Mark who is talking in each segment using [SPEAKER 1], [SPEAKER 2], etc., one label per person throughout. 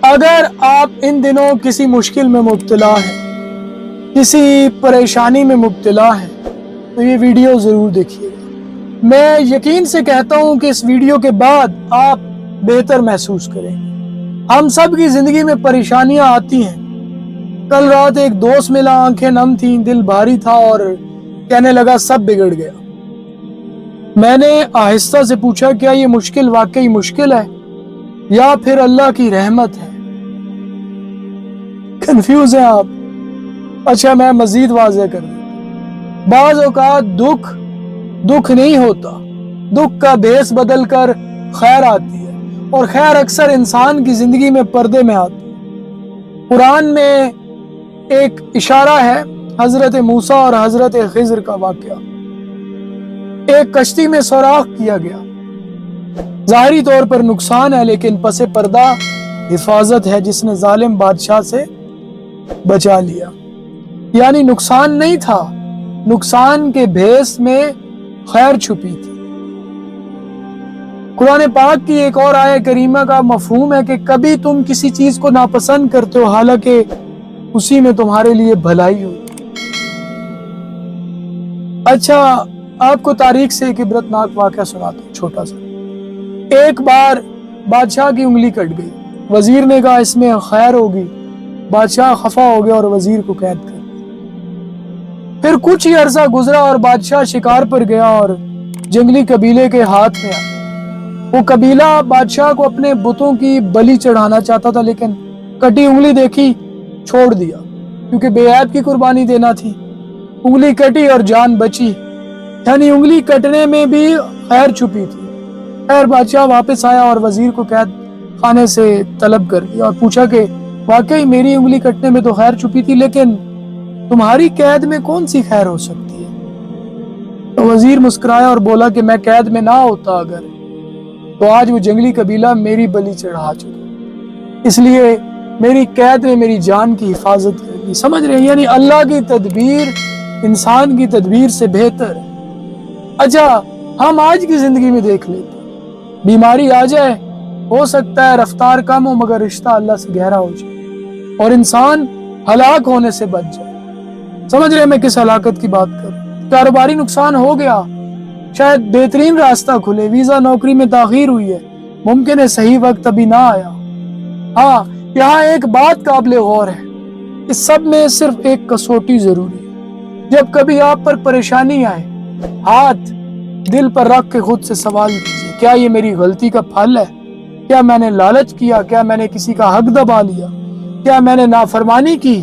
[SPEAKER 1] اگر آپ ان دنوں کسی مشکل میں مبتلا ہیں، کسی پریشانی میں مبتلا ہیں، تو یہ ویڈیو ضرور دیکھیے گا۔ میں یقین سے کہتا ہوں کہ اس ویڈیو کے بعد آپ بہتر محسوس کریں گے۔ ہم سب کی زندگی میں پریشانیاں آتی ہیں۔ کل رات ایک دوست ملا، آنکھیں نم تھیں، دل بھاری تھا اور کہنے لگا سب بگڑ گیا۔ میں نے آہستہ سے پوچھا کیا یہ مشکل واقعی مشکل ہے یا پھر اللہ کی رحمت ہے؟ کنفیوز ہیں آپ؟ اچھا میں مزید واضح کر دوں۔ بعض اوقات دکھ نہیں ہوتا، دکھ کا بھیس بدل کر خیر آتی ہے، اور خیر اکثر انسان کی زندگی میں پردے میں آتی ہے۔ قرآن میں ایک اشارہ ہے حضرت موسیٰ اور حضرت خضر کا واقعہ۔ ایک کشتی میں سوراخ کیا گیا، ظاہری طور پر نقصان ہے لیکن پس پردہ حفاظت ہے جس نے ظالم بادشاہ سے بچا لیا۔ یعنی نقصان نہیں تھا، نقصان کے بھیس میں خیر چھپی تھی۔ قرآن پاک کی ایک اور آیت کریمہ کا مفہوم ہے کہ کبھی تم کسی چیز کو ناپسند کرتے ہو حالانکہ اسی میں تمہارے لیے بھلائی ہو۔ اچھا آپ کو تاریخ سے ایک عبرتناک واقعہ سناتا ہوں چھوٹا سا۔ ایک بار بادشاہ کی انگلی کٹ گئی، وزیر نے کہا اس میں خیر ہوگی، بادشاہ خفا ہو گیا اور وزیر کو قید کر دیا۔ پھر کچھ ہی عرصہ گزرا اور بادشاہ شکار پر گیا اور جنگلی قبیلے کے ہاتھ میں آیا۔ وہ قبیلہ بادشاہ کو اپنے بتوں کی بلی چڑھانا چاہتا تھا لیکن کٹی انگلی دیکھی چھوڑ دیا کیونکہ بے عیب کی قربانی دینا تھی۔ انگلی کٹی اور جان بچی، یعنی انگلی کٹنے میں بھی خیر چھپی تھی۔ خیر بادشاہ واپس آیا اور وزیر کو قید خانے سے طلب کر دیا اور پوچھا کہ واقعی میری انگلی کٹنے میں تو خیر چھپی تھی لیکن تمہاری قید میں کون سی خیر ہو سکتی ہے؟ تو وزیر مسکرایا اور بولا کہ میں قید میں نہ ہوتا اگر تو آج وہ جنگلی قبیلہ میری بلی چڑھا چکا، اس لیے میری قید میں میری جان کی حفاظت کرنی۔ سمجھ رہے ہیں؟ یعنی اللہ کی تدبیر انسان کی تدبیر سے بہتر ہے۔ اچھا ہم آج کی زندگی میں دیکھ لیتے ہیں، بیماری آ جائے، ہو سکتا ہے رفتار کم ہو مگر رشتہ اللہ سے گہرا ہو جائے اور انسان ہلاک ہونے سے بچ جائے۔ سمجھ رہے ہیں میں کس ہلاکت کی بات کر رہا ہوں؟ کاروباری نقصان ہو گیا، شاید بہترین راستہ کھلے، ویزا نوکری میں تاخیر ہوئی ہے، ممکن ہے صحیح وقت ابھی نہ آیا۔ ہاں یہاں ایک بات قابل غور ہے، اس سب میں صرف ایک کسوٹی ضروری ہے۔ جب کبھی آپ پر پریشانی آئے، ہاتھ دل پر رکھ کے خود سے سوال کیجیے کیا یہ میری غلطی کا پھل ہے؟ کیا میں نے لالچ کیا؟ کیا میں نے کسی کا حق دبا لیا؟ کیا میں نے نافرمانی کی؟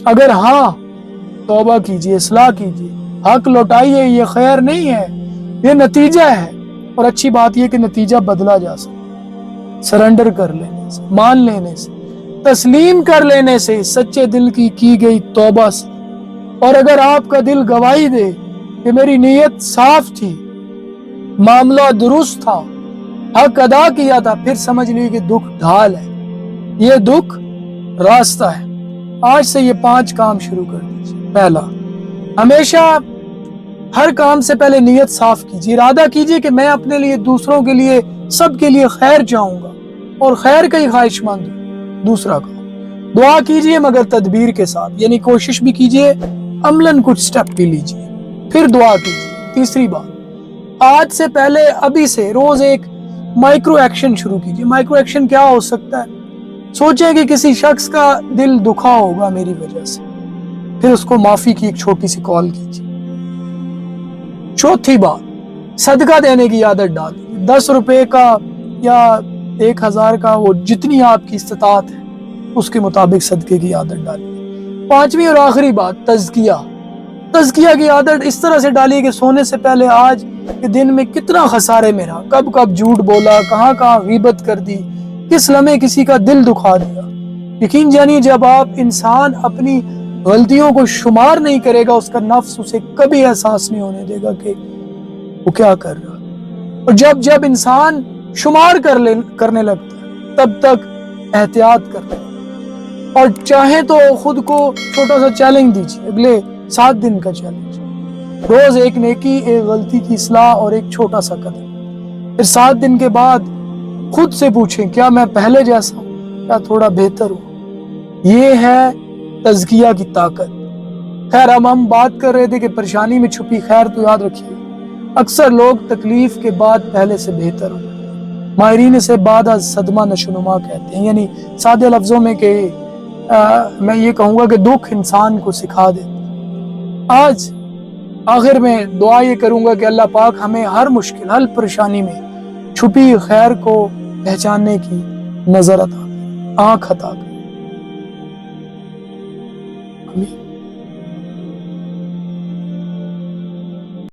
[SPEAKER 1] اگر ہاں توبہ کیجیے، اصلاح کیجیے، حق لوٹائیے۔ یہ خیر نہیں ہے، یہ نتیجہ ہے، اور اچھی بات یہ کہ نتیجہ بدلا جا سکتا ہے سرنڈر کر لینے سے، مان لینے سے، تسلیم کر لینے سے، سچے دل کی گئی توبہ سے۔ اور اگر آپ کا دل گواہی دے کہ میری نیت صاف تھی، معاملہ درست تھا، حق ادا کیا تھا، پھر سمجھ لیجیے کہ دکھ ڈھال ہے، یہ دکھ راستہ ہے۔ آج سے یہ 5 کام شروع کر دیجیے۔ پہلا، ہمیشہ ہر کام سے پہلے نیت صاف کیجیے، ارادہ کیجیے کہ میں اپنے لیے، دوسروں کے لیے، سب کے لیے خیر چاہوں گا اور خیر کا ہی خواہش مند ہوں۔ دوسرا کام، دعا کیجیے مگر تدبیر کے ساتھ، یعنی کوشش بھی کیجیے، عملاً کچھ سٹیپ بھی لیجیے، پھر دعا کیجیے۔ تیسری بات، آج سے پہلے ابھی سے روز ایک مائکرو ایکشن شروع کیجیے۔ مائکرو ایکشن کیا ہو سکتا ہے؟ سوچیں کہ کسی شخص کا دل دکھا ہوگا میری وجہ سے، پھر اس کو معافی کی ایک چھوٹی سی کال کیجیے۔ چوتھی بات، صدقہ دینے کی عادت ڈالیے، 10 روپے کا یا 1000 کا، وہ جتنی آپ کی استطاعت ہے اس کے مطابق صدقے کی عادت ڈالیے۔ 5ویں اور آخری بات، تزکیہ کی عادت اس طرح سے ڈالیے کہ سونے سے پہلے آج کے دن میں کتنا خسارے میں رہا، کب جھوٹ بولا، کہاں غیبت کر دی، کس لمحے کسی کا دل دکھا دیا۔ یقین جانیے جب آپ انسان اپنی غلطیوں کو شمار نہیں کرے گا، اس کا نفس اسے کبھی احساس نہیں ہونے دے گا کہ وہ کیا کر رہا۔ اور جب انسان شمار کرنے لگتا ہے تب تک احتیاط کرتا ہے۔ اور چاہیں تو خود کو چھوٹا سا چیلنج دیجیے، اگلے 7 دن کا چیلنج، روز ایک نیکی، ایک غلطی کی اصلاح اور ایک چھوٹا سا قدم۔ پھر 7 دن کے بعد خود سے پوچھیں کیا میں پہلے جیسا ہوں یا تھوڑا بہتر ہوں؟ یہ ہے تزکیہ کی طاقت۔ خیر اب ہم بات کر رہے تھے کہ پریشانی میں چھپی خیر، تو یاد رکھیے اکثر لوگ تکلیف کے بعد پہلے سے بہتر ہو جاتے ہیں۔ ماہرین اسے بعد از صدمہ نشوونما کہتے ہیں، یعنی سادے لفظوں میں کہ میں یہ کہوں گا کہ دکھ انسان کو سکھا دیتا ہے۔ آج آخر میں دعا یہ کروں گا کہ اللہ پاک ہمیں ہر مشکل، ہر پریشانی میں چھپی خیر کو پہچاننے کی نظر عطا کرے، آنکھ عطا کرے۔ آمین۔